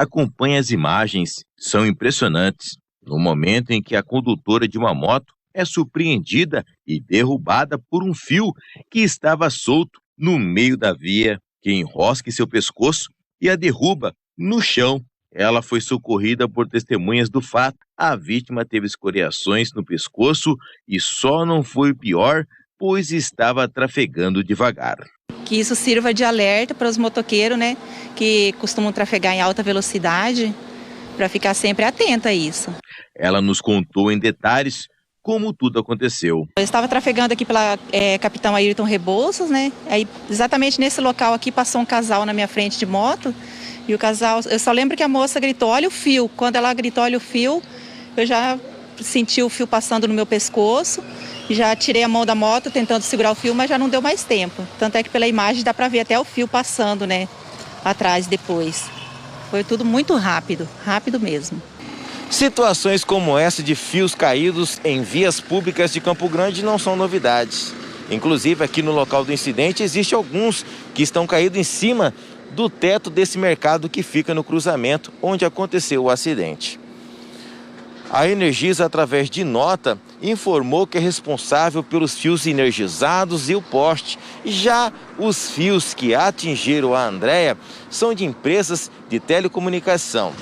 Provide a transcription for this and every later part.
Acompanhe as imagens, são impressionantes. No momento em que a condutora de uma moto é surpreendida e derrubada por um fio que estava solto no meio da via, que enrosca em seu pescoço e a derruba no chão. Ela foi socorrida por testemunhas do fato. A vítima teve escoriações no pescoço e só não foi pior, pois estava trafegando devagar. Que isso sirva de alerta para os motoqueiros, né, que costumam trafegar em alta velocidade, para ficar sempre atenta a isso. Ela nos contou em detalhes como tudo aconteceu. Eu estava trafegando aqui pela Capitão Ayrton Rebouças, né? Aí exatamente nesse local aqui passou um casal na minha frente de moto. E o casal, eu só lembro que a moça gritou, olha o fio. Quando ela gritou, olha o fio, eu já senti o fio passando no meu pescoço. Já tirei a mão da moto tentando segurar o fio, mas já não deu mais tempo. Tanto é que pela imagem dá para ver até o fio passando, né? Atrás depois. Foi tudo muito rápido, rápido mesmo. Situações como essa de fios caídos em vias públicas de Campo Grande não são novidades. Inclusive aqui no local do incidente existe alguns que estão caídos em cima do teto desse mercado que fica no cruzamento onde aconteceu o acidente. A Energisa, através de nota, informou que é responsável pelos fios energizados e o poste. Já os fios que atingiram a Andréia são de empresas de telecomunicação.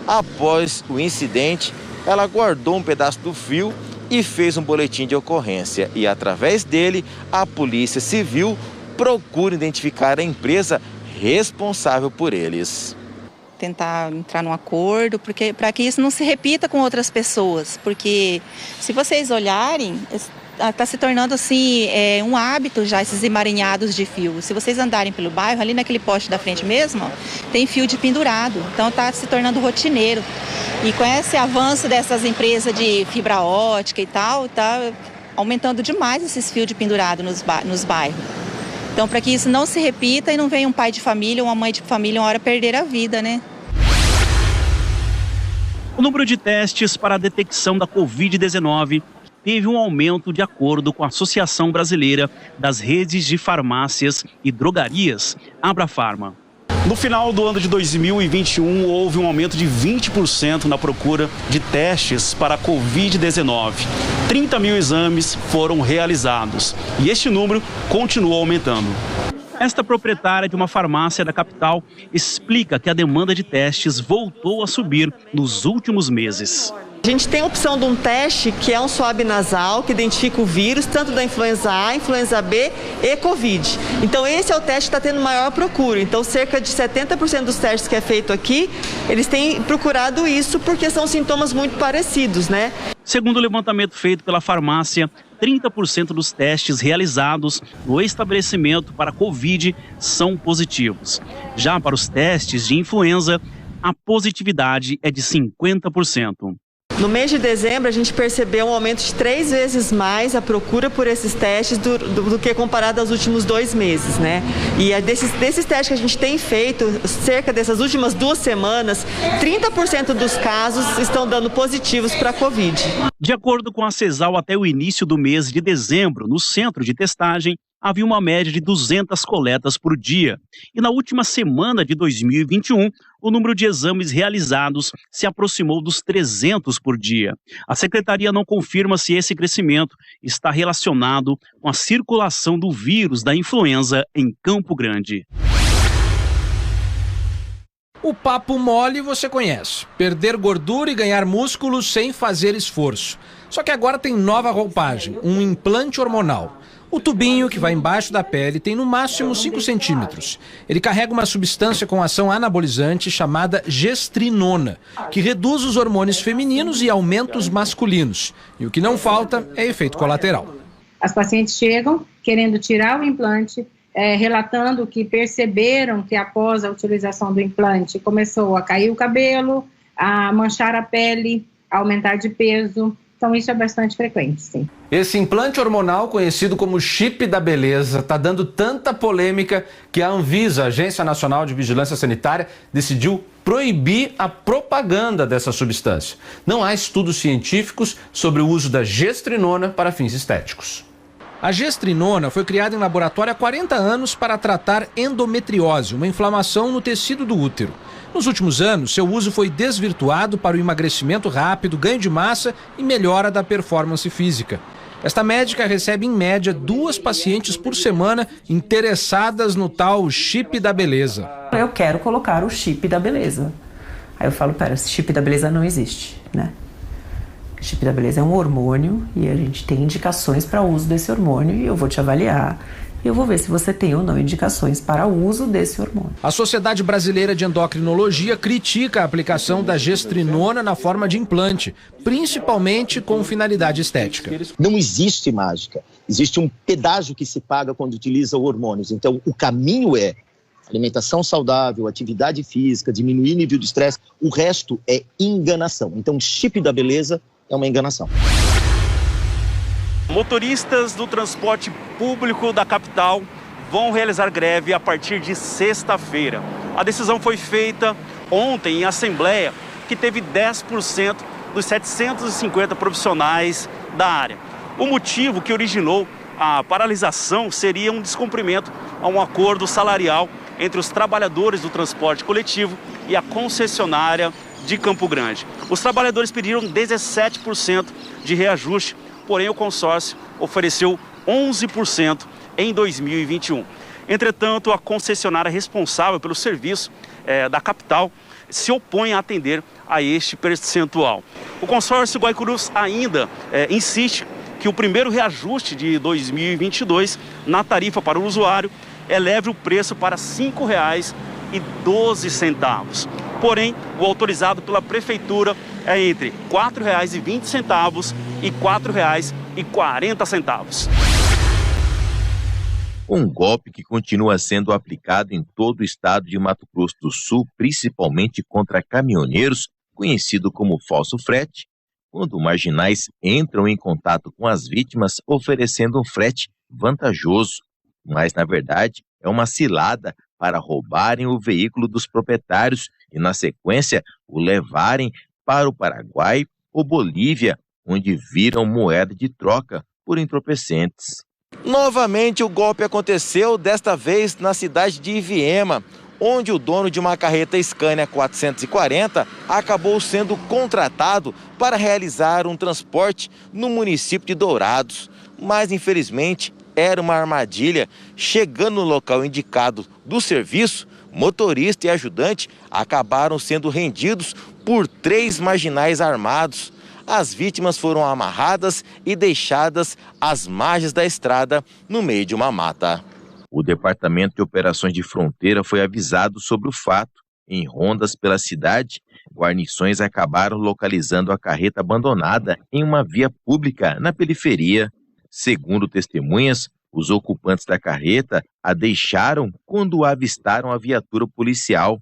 Após o incidente, ela guardou um pedaço do fio e fez um boletim de ocorrência. E através dele, a Polícia Civil procura identificar a empresa responsável por eles. Tentar entrar num acordo, porque para que isso não se repita com outras pessoas, porque se vocês olharem, está se tornando assim um hábito já esses emaranhados de fio. Se vocês andarem pelo bairro, ali naquele poste da frente mesmo, ó, tem fio de pendurado, então está se tornando rotineiro. E com esse avanço dessas empresas de fibra ótica e tal, está aumentando demais esses fios de pendurado nos bairros. Então, para que isso não se repita e não venha um pai de família ou uma mãe de família uma hora perder a vida, né? O número de testes para a detecção da Covid-19 teve um aumento de acordo com a Associação Brasileira das Redes de Farmácias e Drogarias, Abrafarma. No final do ano de 2021, houve um aumento de 20% na procura de testes para a Covid-19. 30 mil exames foram realizados e este número continua aumentando. Esta proprietária de uma farmácia da capital explica que a demanda de testes voltou a subir nos últimos meses. A gente tem a opção de um teste que é um swab nasal, que identifica o vírus, tanto da influenza A, influenza B e Covid. Então esse é o teste que está tendo maior procura. Então cerca de 70% dos testes que é feito aqui, eles têm procurado isso porque são sintomas muito parecidos, né? Segundo o levantamento feito pela farmácia, 30% dos testes realizados no estabelecimento para Covid são positivos. Já para os testes de influenza, a positividade é de 50%. No mês de dezembro, a gente percebeu um aumento de 3 vezes mais a procura por esses testes do que comparado aos últimos 2 meses, né? E desses testes que a gente tem feito, cerca dessas últimas 2 semanas, 30% dos casos estão dando positivos para a Covid. De acordo com a CESAL, até o início do mês de dezembro, no centro de testagem, havia uma média de 200 coletas por dia. E na última semana de 2021, o número de exames realizados se aproximou dos 300 por dia. A secretaria não confirma se esse crescimento está relacionado com a circulação do vírus da influenza em Campo Grande. O papo mole você conhece. Perder gordura e ganhar músculo sem fazer esforço. Só que agora tem nova roupagem, um implante hormonal. O tubinho que vai embaixo da pele tem no máximo 5 centímetros. Ele carrega uma substância com ação anabolizante chamada gestrinona, que reduz os hormônios femininos e aumenta os masculinos. E o que não falta é efeito colateral. As pacientes chegam querendo tirar o implante, relatando que perceberam que após a utilização do implante começou a cair o cabelo, a manchar a pele, a aumentar de peso. Então isso é bastante frequente, sim. Esse implante hormonal, conhecido como chip da beleza, está dando tanta polêmica que a Anvisa, a Agência Nacional de Vigilância Sanitária, decidiu proibir a propaganda dessa substância. Não há estudos científicos sobre o uso da gestrinona para fins estéticos. A gestrinona foi criada em laboratório há 40 anos para tratar endometriose, uma inflamação no tecido do útero. Nos últimos anos, seu uso foi desvirtuado para o emagrecimento rápido, ganho de massa e melhora da performance física. Esta médica recebe, em média, 2 pacientes por semana interessadas no tal chip da beleza. Eu quero colocar o chip da beleza. Aí eu falo, pera, esse chip da beleza não existe, né? O chip da beleza é um hormônio e a gente tem indicações para o uso desse hormônio e eu vou te avaliar e eu vou ver se você tem ou não indicações para o uso desse hormônio. A Sociedade Brasileira de Endocrinologia critica a aplicação da gestrinona na forma de implante, principalmente com finalidade estética. Não existe mágica, existe um pedágio que se paga quando utiliza hormônios. Então o caminho é alimentação saudável, atividade física, diminuir o nível de estresse, o resto é enganação. Então o chip da beleza é uma enganação. Motoristas do transporte público da capital vão realizar greve a partir de sexta-feira. A decisão foi feita ontem em assembleia, que teve 10% dos 750 profissionais da área. O motivo que originou a paralisação seria um descumprimento a um acordo salarial entre os trabalhadores do transporte coletivo e a concessionária de Campo Grande. Os trabalhadores pediram 17% de reajuste, porém o consórcio ofereceu 11% em 2021. Entretanto, a concessionária responsável pelo serviço da capital se opõe a atender a este percentual. O consórcio Guaicurus ainda insiste que o primeiro reajuste de 2022 na tarifa para o usuário eleve o preço para R$ 5,12. Porém, o autorizado pela prefeitura é entre R$ 4,20 e R$ 4,40. Um golpe que continua sendo aplicado em todo o estado de Mato Grosso do Sul, principalmente contra caminhoneiros, conhecido como falso frete, quando marginais entram em contato com as vítimas oferecendo um frete vantajoso. Mas, na verdade, é uma cilada para roubarem o veículo dos proprietários e, na sequência, o levarem para o Paraguai ou Bolívia, onde viram moeda de troca por entorpecentes. Novamente o golpe aconteceu, desta vez na cidade de Iviema, onde o dono de uma carreta Scania 440 acabou sendo contratado para realizar um transporte no município de Dourados. Mas, infelizmente, era uma armadilha. Chegando no local indicado do serviço, motorista e ajudante acabaram sendo rendidos por 3 marginais armados. As vítimas foram amarradas e deixadas às margens da estrada, no meio de uma mata. O Departamento de Operações de Fronteira foi avisado sobre o fato. Em rondas pela cidade, guarnições acabaram localizando a carreta abandonada em uma via pública na periferia. Segundo testemunhas, os ocupantes da carreta a deixaram quando avistaram a viatura policial.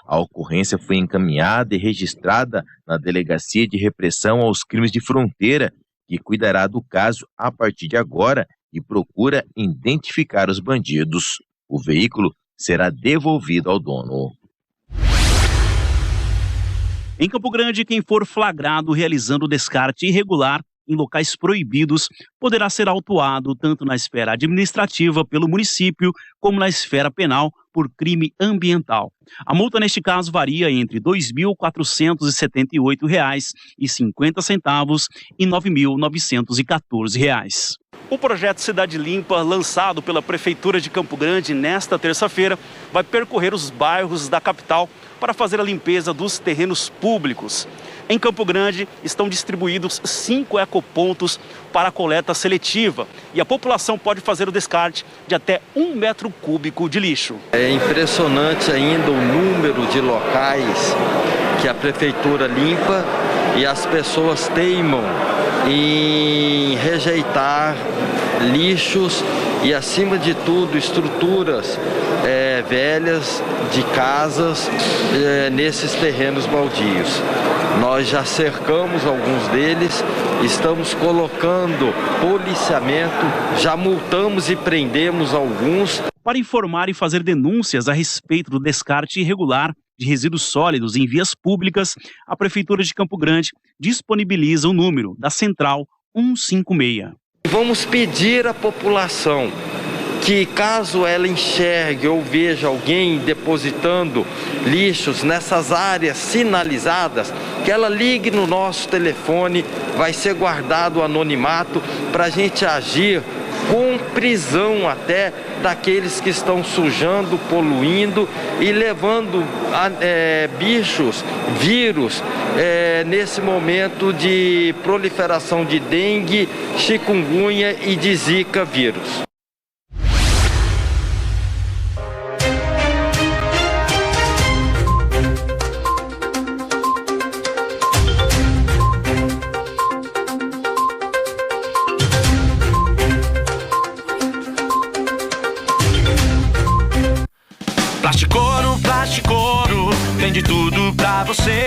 A ocorrência foi encaminhada e registrada na Delegacia de Repressão aos Crimes de Fronteira, que cuidará do caso a partir de agora e procura identificar os bandidos. O veículo será devolvido ao dono. Em Campo Grande, quem for flagrado realizando descarte irregular em locais proibidos poderá ser autuado tanto na esfera administrativa pelo município como na esfera penal por crime ambiental. A multa neste caso varia entre R$ 2.478,50 e R$ 9.914. O projeto Cidade Limpa, lançado pela Prefeitura de Campo Grande nesta terça-feira, vai percorrer os bairros da capital para fazer a limpeza dos terrenos públicos. Em Campo Grande estão distribuídos 5 ecopontos para a coleta seletiva e a população pode fazer o descarte de até 1 metro cúbico de lixo. É impressionante ainda o número de locais que a prefeitura limpa e as pessoas teimam em rejeitar lixos e, acima de tudo, estruturas velhas de casas nesses terrenos baldios. Nós já cercamos alguns deles, estamos colocando policiamento, já multamos e prendemos alguns. Para informar e fazer denúncias a respeito do descarte irregular de resíduos sólidos em vias públicas, a Prefeitura de Campo Grande disponibiliza o número da Central 156. Vamos pedir à população que, caso ela enxergue ou veja alguém depositando lixos nessas áreas sinalizadas, que ela ligue no nosso telefone, vai ser guardado o anonimato para a gente agir com prisão até daqueles que estão sujando, poluindo e levando bichos, vírus, nesse momento de proliferação de dengue, chikungunya e de zika vírus. Plasticoro, tem de tudo pra você.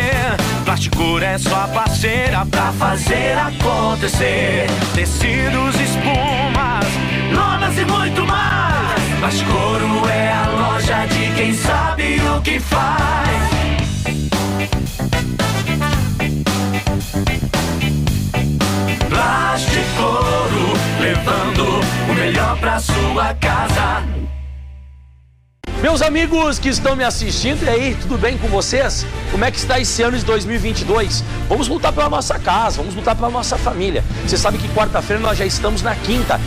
Plasticoro é sua parceira pra fazer acontecer. Tecidos, espumas, lonas e muito mais. Plasticoro é a loja de quem sabe o que faz. Plasticoro, levando o melhor pra sua casa. Meus amigos que estão me assistindo, e aí, tudo bem com vocês? Como é que está esse ano de 2022? Vamos lutar pela nossa casa, vamos lutar pela nossa família. Você sabe que quarta-feira nós já estamos na quinta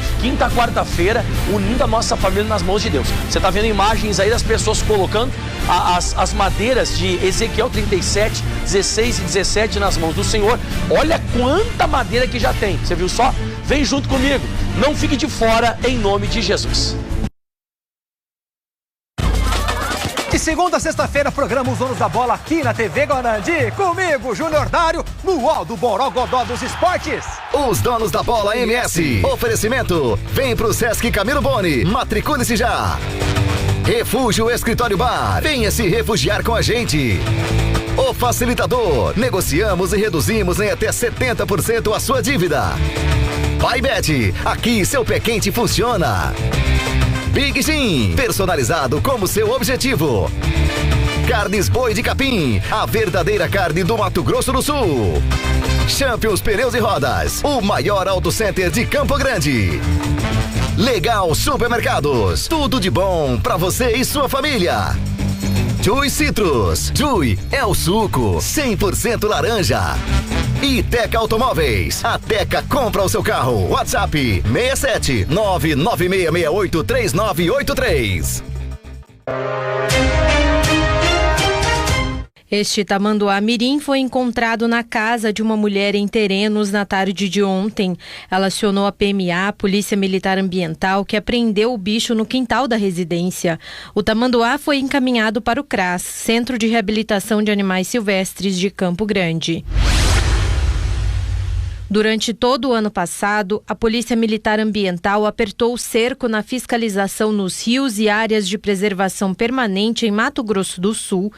quarta-feira, unindo a nossa família nas mãos de Deus. Você está vendo imagens aí das pessoas colocando as madeiras de Ezequiel 37, 16 e 17 nas mãos do Senhor. Olha quanta madeira que já tem, você viu só? Vem junto comigo, não fique de fora em nome de Jesus. De segunda a sexta-feira, programa Os Donos da Bola aqui na TV Guarandi. Comigo, Júnior Dário, no UOL do Borogodó dos Esportes. Os Donos da Bola MS. Oferecimento. Vem pro Sesc Camilo Boni. Matricule-se já. Refúgio Escritório Bar. Venha se refugiar com a gente. O Facilitador. Negociamos e reduzimos em até 70% a sua dívida. PaiBet. Aqui seu pé quente funciona. Big Gin, personalizado como seu objetivo. Carnes Boi de Capim, a verdadeira carne do Mato Grosso do Sul. Champions Pneus e Rodas, o maior auto center de Campo Grande. Legal Supermercados, tudo de bom pra você e sua família. Jui Citrus, Jui é o suco, 100% laranja. E Teca Automóveis, a Teca compra o seu carro. WhatsApp 67 996683983. Este tamanduá mirim foi encontrado na casa de uma mulher em Terenos na tarde de ontem. Ela acionou a PMA, Polícia Militar Ambiental, que apreendeu o bicho no quintal da residência. O tamanduá foi encaminhado para o CRAS, Centro de Reabilitação de Animais Silvestres de Campo Grande. Durante todo o ano passado, a Polícia Militar Ambiental apertou o cerco na fiscalização nos rios e áreas de preservação permanente em Mato Grosso do Sul.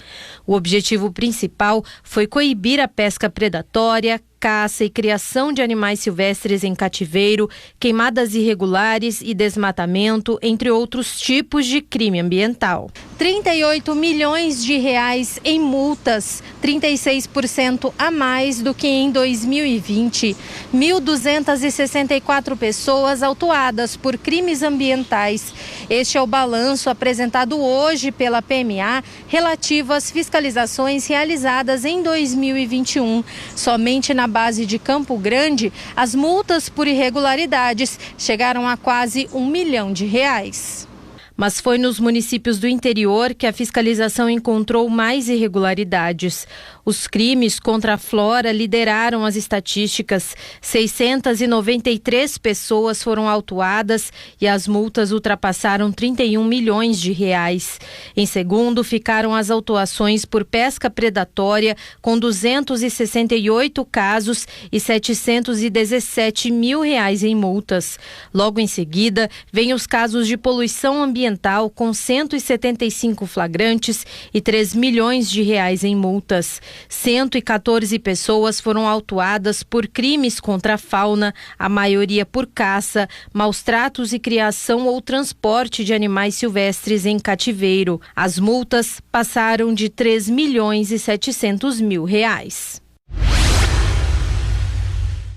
O objetivo principal foi coibir a pesca predatória, caça e criação de animais silvestres em cativeiro, queimadas irregulares e desmatamento, entre outros tipos de crime ambiental. 38 milhões de reais em multas, 36% a mais do que em 2020. 1.264 pessoas autuadas por crimes ambientais. Este é o balanço apresentado hoje pela PMA relativo às fiscalizações realizadas em 2021. Somente na base de Campo Grande, as multas por irregularidades chegaram a quase R$1 milhão. Mas foi nos municípios do interior que a fiscalização encontrou mais irregularidades. Os crimes contra a flora lideraram as estatísticas. 693 pessoas foram autuadas e as multas ultrapassaram 31 milhões de reais. Em segundo, ficaram as autuações por pesca predatória, com 268 casos e 717 mil reais em multas. Logo em seguida, vem os casos de poluição ambiental, com 175 flagrantes e 3 milhões de reais em multas. 114 pessoas foram autuadas por crimes contra a fauna, a maioria por caça, maus tratos e criação ou transporte de animais silvestres em cativeiro. As multas passaram de 3 milhões e 700 mil reais.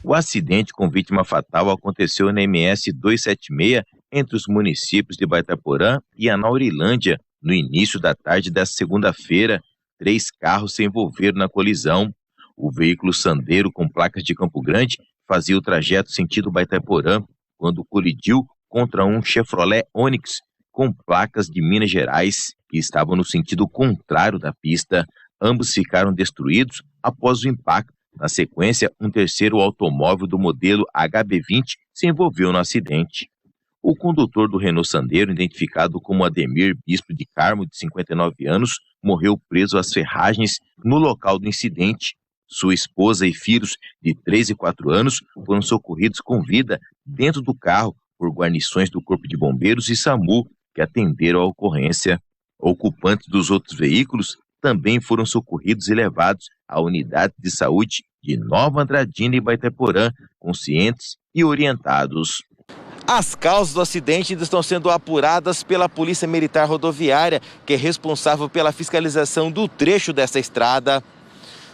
O acidente com vítima fatal aconteceu na MS 276 entre os municípios de Baitaporã e Anaurilândia, no início da tarde desta segunda-feira. 3 carros se envolveram na colisão. O veículo Sandero com placas de Campo Grande fazia o trajeto sentido Baitaporã quando colidiu contra um Chevrolet Onix com placas de Minas Gerais, que estavam no sentido contrário da pista. Ambos ficaram destruídos após o impacto. Na sequência, um terceiro automóvel do modelo HB20 se envolveu no acidente. O condutor do Renault Sandero, identificado como Ademir Bispo de Carmo, de 59 anos, morreu preso às ferragens no local do incidente. Sua esposa e filhos de 3 e 4 anos foram socorridos com vida dentro do carro por guarnições do Corpo de Bombeiros e SAMU, que atenderam a ocorrência. Ocupantes dos outros veículos também foram socorridos e levados à unidade de saúde de Nova Andradina e Baitaporã, conscientes e orientados. As causas do acidente ainda estão sendo apuradas pela Polícia Militar Rodoviária, que é responsável pela fiscalização do trecho dessa estrada.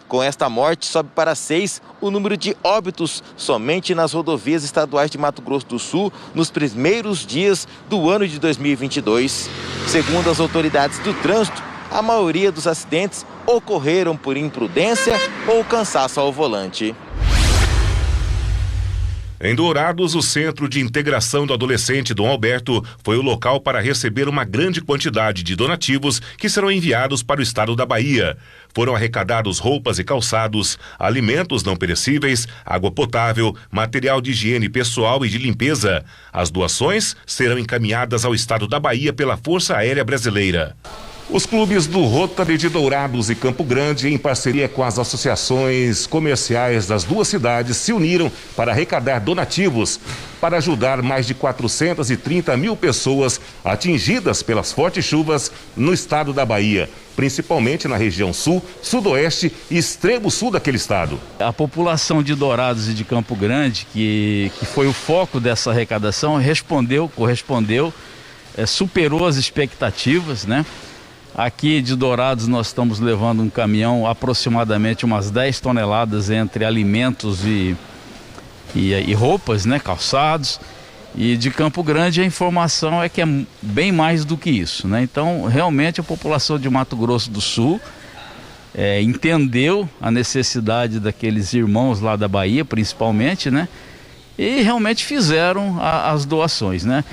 Com esta morte, sobe para 6 o número de óbitos somente nas rodovias estaduais de Mato Grosso do Sul nos primeiros dias do ano de 2022. Segundo as autoridades do trânsito, a maioria dos acidentes ocorreram por imprudência ou cansaço ao volante. Em Dourados, o Centro de Integração do Adolescente Dom Alberto foi o local para receber uma grande quantidade de donativos que serão enviados para o estado da Bahia. Foram arrecadados roupas e calçados, alimentos não perecíveis, água potável, material de higiene pessoal e de limpeza. As doações serão encaminhadas ao estado da Bahia pela Força Aérea Brasileira. Os clubes do Rotary de Dourados e Campo Grande, em parceria com as associações comerciais das duas cidades, se uniram para arrecadar donativos para ajudar mais de 430 mil pessoas atingidas pelas fortes chuvas no estado da Bahia, principalmente na região sul, sudoeste e extremo sul daquele estado. A população de Dourados e de Campo Grande, que foi o foco dessa arrecadação, correspondeu, superou as expectativas, né? Aqui de Dourados nós estamos levando um caminhão, aproximadamente umas 10 toneladas entre alimentos e roupas, né, calçados. E de Campo Grande a informação é que é bem mais do que isso, né? Então realmente a população de Mato Grosso do Sul entendeu a necessidade daqueles irmãos lá da Bahia, principalmente, né? E realmente fizeram as doações, né?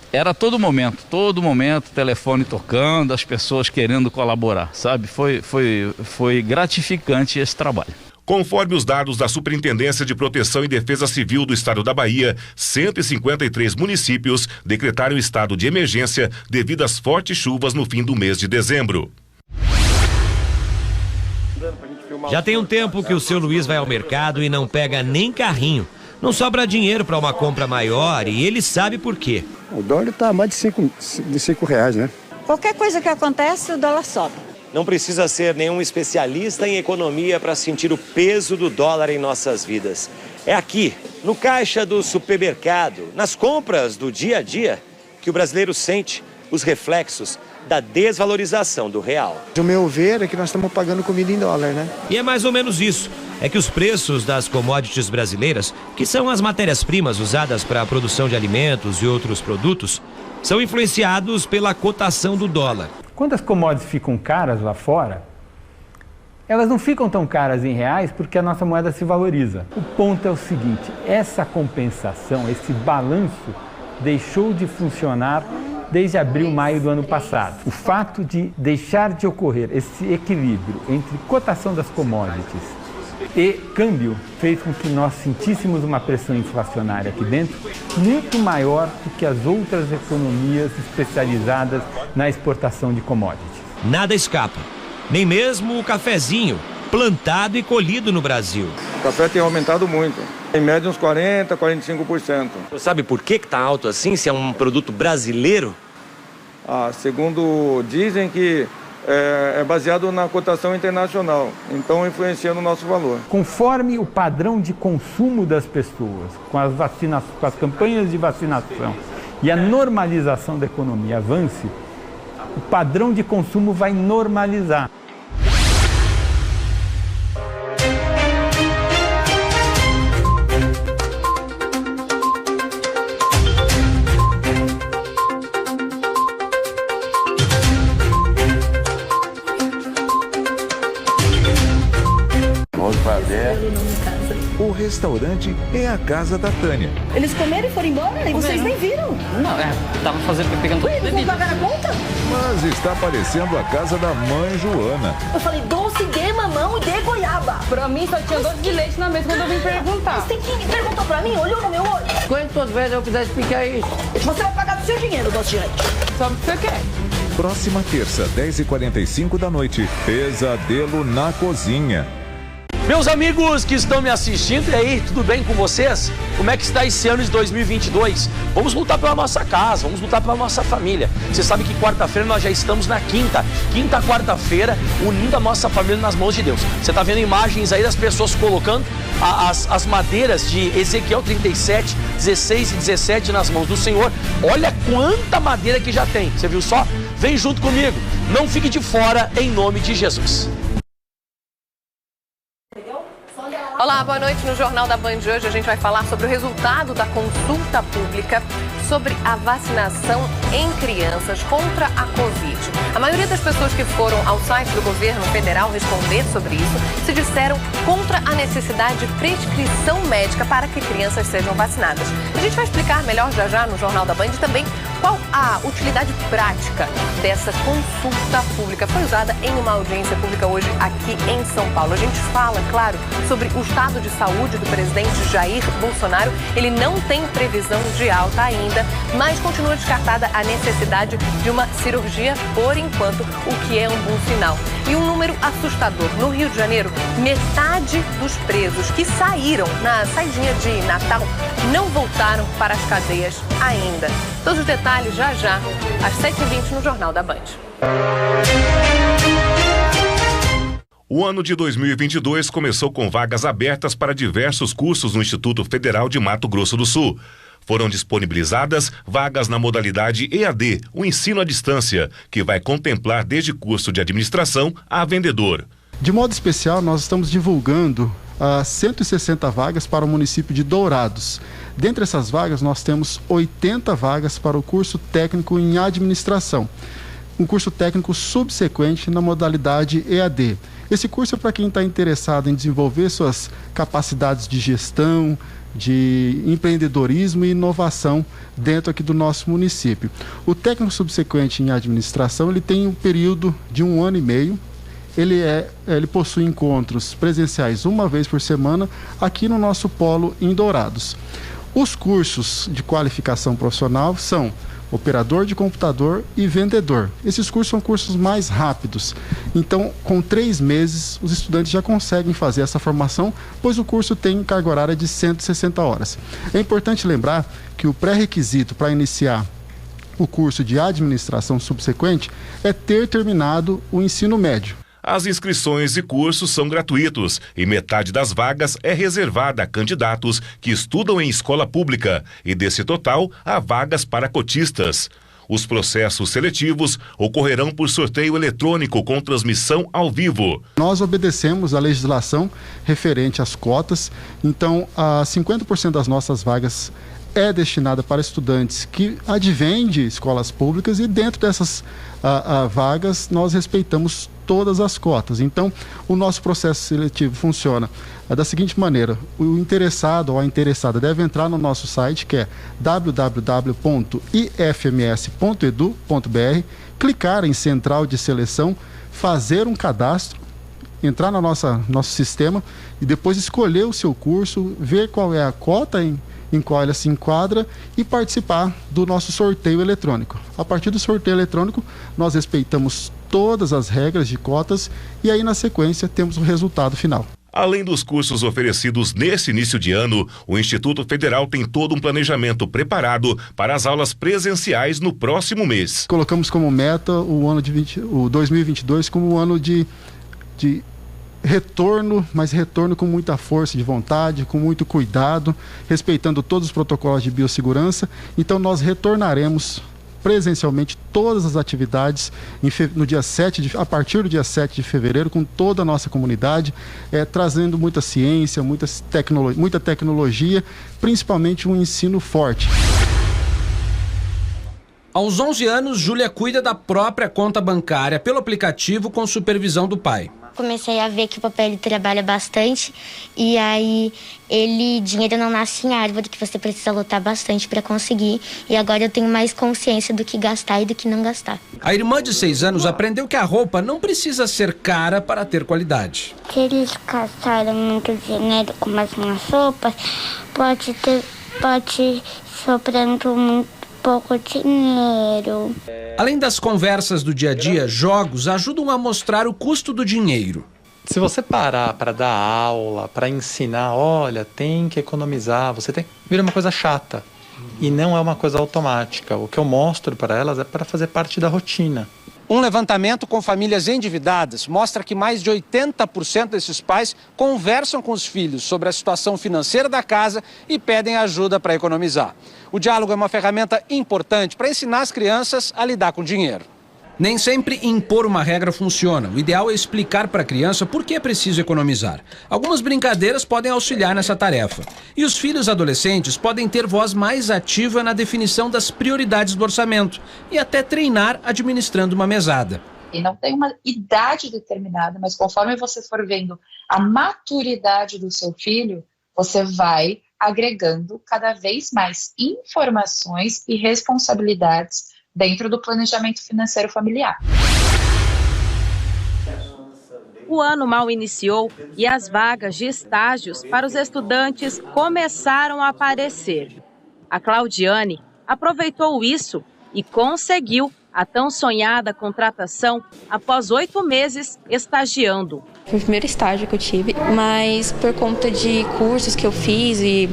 Era todo momento, telefone tocando, as pessoas querendo colaborar, sabe? Foi gratificante esse trabalho. Conforme os dados da Superintendência de Proteção e Defesa Civil do Estado da Bahia, 153 municípios decretaram estado de emergência devido às fortes chuvas no fim do mês de dezembro. Já tem um tempo que o seu Luiz vai ao mercado e não pega nem carrinho. Não sobra dinheiro para uma compra maior e ele sabe por quê. O dólar está a mais de 5 reais, né? Qualquer coisa que acontece, o dólar sobe. Não precisa ser nenhum especialista em economia para sentir o peso do dólar em nossas vidas. É aqui, no caixa do supermercado, nas compras do dia a dia, que o brasileiro sente os reflexos da desvalorização do real. O meu ver é que nós estamos pagando comida em dólar, né? E é mais ou menos isso. É que os preços das commodities brasileiras, que são as matérias-primas usadas para a produção de alimentos e outros produtos, são influenciados pela cotação do dólar. Quando as commodities ficam caras lá fora, elas não ficam tão caras em reais porque a nossa moeda se valoriza. O ponto é o seguinte, essa compensação, esse balanço deixou de funcionar desde abril, maio do ano passado. O fato de deixar de ocorrer esse equilíbrio entre cotação das commodities e câmbio fez com que nós sentíssemos uma pressão inflacionária aqui dentro muito maior do que as outras economias especializadas na exportação de commodities. Nada escapa, nem mesmo o cafezinho, plantado e colhido no Brasil. O café tem aumentado muito, em média uns 40%, 45%. Você sabe por que está alto assim, se é um produto brasileiro? Segundo dizem que é baseado na cotação internacional, então influenciando o nosso valor. Conforme o padrão de consumo das pessoas, com as campanhas de vacinação e a normalização da economia avance, o padrão de consumo vai normalizar. restaurante é a casa da Tânia. Eles comeram e foram embora e vocês nem viram? Não, tava pegando tudo. Eles vão pagar a conta? Mas está parecendo a casa da mãe Joana. Eu falei doce de mamão e de goiaba. Pra mim só tinha doce de leite na mesa quando eu vim perguntar. Você tem que perguntar pra mim, olhou no meu olho. Quantas vezes eu quiser explicar isso? Você vai pagar do seu dinheiro, doce de leite. Só o que você quer. Próxima terça, 10h45 da noite, Pesadelo na Cozinha. Meus amigos que estão me assistindo, e aí, tudo bem com vocês? Como é que está esse ano de 2022? Vamos lutar pela nossa casa, vamos lutar pela nossa família. Você sabe que quarta-feira nós já estamos na quinta quarta-feira, unindo a nossa família nas mãos de Deus. Você está vendo imagens aí das pessoas colocando as madeiras de Ezequiel 37, 16 e 17 nas mãos do Senhor. Olha quanta madeira que já tem, você viu só? Vem junto comigo, não fique de fora em nome de Jesus. Olá, boa noite. No Jornal da Band de hoje a gente vai falar sobre o resultado da consulta pública sobre a vacinação em crianças contra a Covid. A maioria das pessoas que foram ao site do governo federal responder sobre isso se disseram contra a necessidade de prescrição médica para que crianças sejam vacinadas. A gente vai explicar melhor já no Jornal da Band também qual a utilidade prática dessa consulta pública. Foi usada em uma audiência pública hoje aqui em São Paulo. A gente fala, claro, sobre o estado de saúde do presidente Jair Bolsonaro. Ele não tem previsão de alta ainda, mas continua descartada a necessidade de uma cirurgia por enquanto, o que é um bom sinal. E um número assustador. No Rio de Janeiro, metade dos presos que saíram na saidinha de Natal não voltaram para as cadeias ainda. Todos os detalhes já, às 7h20 no Jornal da Band. O ano de 2022 começou com vagas abertas para diversos cursos no Instituto Federal de Mato Grosso do Sul. Foram disponibilizadas vagas na modalidade EAD, o ensino à distância, que vai contemplar desde curso de administração a vendedor. De modo especial, nós estamos divulgando 160 vagas para o município de Dourados. Dentre essas vagas, nós temos 80 vagas para o curso técnico em administração, um curso técnico subsequente na modalidade EAD. Esse curso é para quem está interessado em desenvolver suas capacidades de gestão, de empreendedorismo e inovação dentro aqui do nosso município. O técnico subsequente em administração, ele tem um período de 1 ano e meio. Ele possui encontros presenciais uma vez por semana aqui no nosso polo em Dourados. Os cursos de qualificação profissional são operador de computador e vendedor. Esses cursos são cursos mais rápidos. Então, com 3 meses, os estudantes já conseguem fazer essa formação, pois o curso tem carga horária de 160 horas. É importante lembrar que o pré-requisito para iniciar o curso de administração subsequente é ter terminado o ensino médio. As inscrições e cursos são gratuitos e metade das vagas é reservada a candidatos que estudam em escola pública e desse total há vagas para cotistas. Os processos seletivos ocorrerão por sorteio eletrônico com transmissão ao vivo. Nós obedecemos a legislação referente às cotas, então 50% das nossas vagas é destinada para estudantes que advêm de escolas públicas e dentro dessas vagas nós respeitamos todas as cotas. Então, o nosso processo seletivo funciona da seguinte maneira: o interessado ou a interessada deve entrar no nosso site, que é www.ifms.edu.br, clicar em Central de Seleção, fazer um cadastro, entrar no nosso sistema e depois escolher o seu curso, ver qual é a cota em qual ela se enquadra e participar do nosso sorteio eletrônico. A partir do sorteio eletrônico, nós respeitamos todas as regras de cotas e aí na sequência temos o resultado final. Além dos cursos oferecidos nesse início de ano, o Instituto Federal tem todo um planejamento preparado para as aulas presenciais no próximo mês. Colocamos como meta o 2022 como um ano de retorno, mas retorno com muita força de vontade, com muito cuidado, respeitando todos os protocolos de biossegurança. Então nós retornaremos presencialmente todas as atividades no dia 7 a partir do dia 7 de fevereiro, com toda a nossa comunidade, trazendo muita ciência, muita tecnologia, principalmente um ensino forte. Aos 11 anos, Júlia cuida da própria conta bancária pelo aplicativo com supervisão do pai. comecei a ver que o papai ele trabalha bastante e aí dinheiro não nasce em árvore, que você precisa lutar bastante para conseguir. E agora eu tenho mais consciência do que gastar e do que não gastar. A irmã de 6 anos aprendeu que a roupa não precisa ser cara para ter qualidade. Se eles gastarem muito dinheiro com as minhas roupas, pode sobrando muito pouco dinheiro. Além das conversas do dia a dia, jogos ajudam a mostrar o custo do dinheiro. Se você parar para dar aula, para ensinar, olha, tem que economizar, vira uma coisa chata e não é uma coisa automática. O que eu mostro para elas é para fazer parte da rotina. Um levantamento com famílias endividadas mostra que mais de 80% desses pais conversam com os filhos sobre a situação financeira da casa e pedem ajuda para economizar. O diálogo é uma ferramenta importante para ensinar as crianças a lidar com dinheiro. Nem sempre impor uma regra funciona. O ideal é explicar para a criança por que é preciso economizar. Algumas brincadeiras podem auxiliar nessa tarefa. E os filhos adolescentes podem ter voz mais ativa na definição das prioridades do orçamento e até treinar administrando uma mesada. E não tem uma idade determinada, mas conforme você for vendo a maturidade do seu filho, você vai agregando cada vez mais informações e responsabilidades dentro do planejamento financeiro familiar. O ano mal iniciou e as vagas de estágios para os estudantes começaram a aparecer. A Claudiane aproveitou isso e conseguiu a tão sonhada contratação após 8 meses estagiando. Foi o primeiro estágio que eu tive, mas por conta de cursos que eu fiz e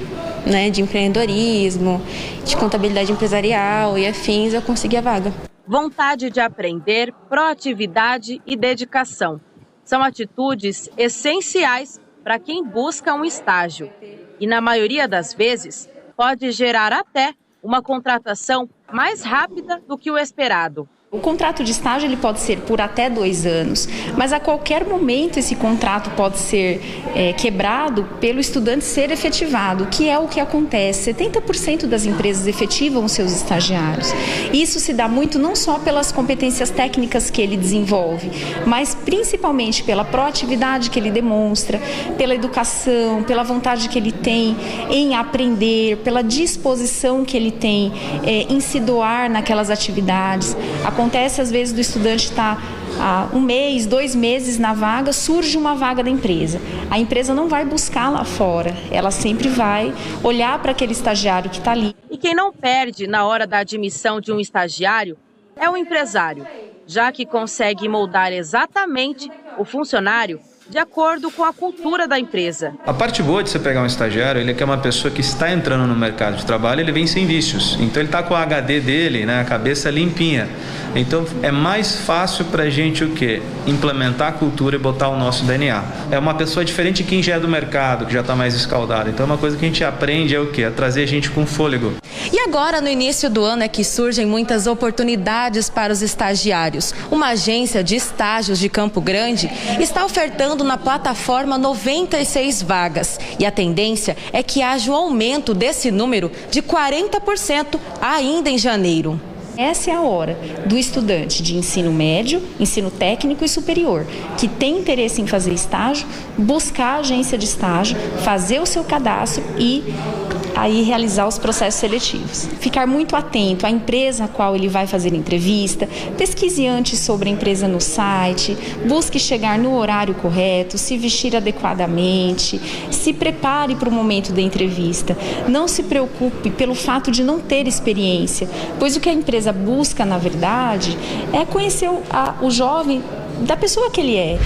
de empreendedorismo, de contabilidade empresarial e afins, eu consegui a vaga. Vontade de aprender, proatividade e dedicação. São atitudes essenciais para quem busca um estágio. E na maioria das vezes, pode gerar até uma contratação mais rápida do que o esperado. O contrato de estágio ele pode ser por até 2 anos, mas a qualquer momento esse contrato pode ser quebrado pelo estudante ser efetivado, que é o que acontece. 70% das empresas efetivam os seus estagiários. Isso se dá muito não só pelas competências técnicas que ele desenvolve, mas principalmente pela proatividade que ele demonstra, pela educação, pela vontade que ele tem em aprender, pela disposição que ele tem em se doar naquelas atividades. Acontece às vezes do estudante estar há 1 mês, 2 meses na vaga, surge uma vaga da empresa. A empresa não vai buscar lá fora, ela sempre vai olhar para aquele estagiário que está ali. E quem não perde na hora da admissão de um estagiário é o empresário, já que consegue moldar exatamente o funcionário de acordo com a cultura da empresa. A parte boa de você pegar um estagiário, ele é que é uma pessoa que está entrando no mercado de trabalho, ele vem sem vícios. Então ele está com o HD dele, a cabeça limpinha. Então é mais fácil para a gente o quê? Implementar a cultura e botar o nosso DNA. É uma pessoa diferente de quem já é do mercado, que já está mais escaldado. Então uma coisa que a gente aprende é o quê? É trazer a gente com fôlego. E agora, no início do ano, é que surgem muitas oportunidades para os estagiários. Uma agência de estágios de Campo Grande está ofertando na plataforma 96 vagas. E a tendência é que haja um aumento desse número de 40% ainda em janeiro. Essa é a hora do estudante de ensino médio, ensino técnico e superior, que tem interesse em fazer estágio, buscar a agência de estágio, fazer o seu cadastro e aí realizar os processos seletivos. Ficar muito atento à empresa a qual ele vai fazer entrevista, pesquise antes sobre a empresa no site, busque chegar no horário correto, se vestir adequadamente, se prepare para o momento da entrevista. Não se preocupe pelo fato de não ter experiência, pois o que a empresa busca, na verdade, é conhecer o jovem da pessoa que ele é.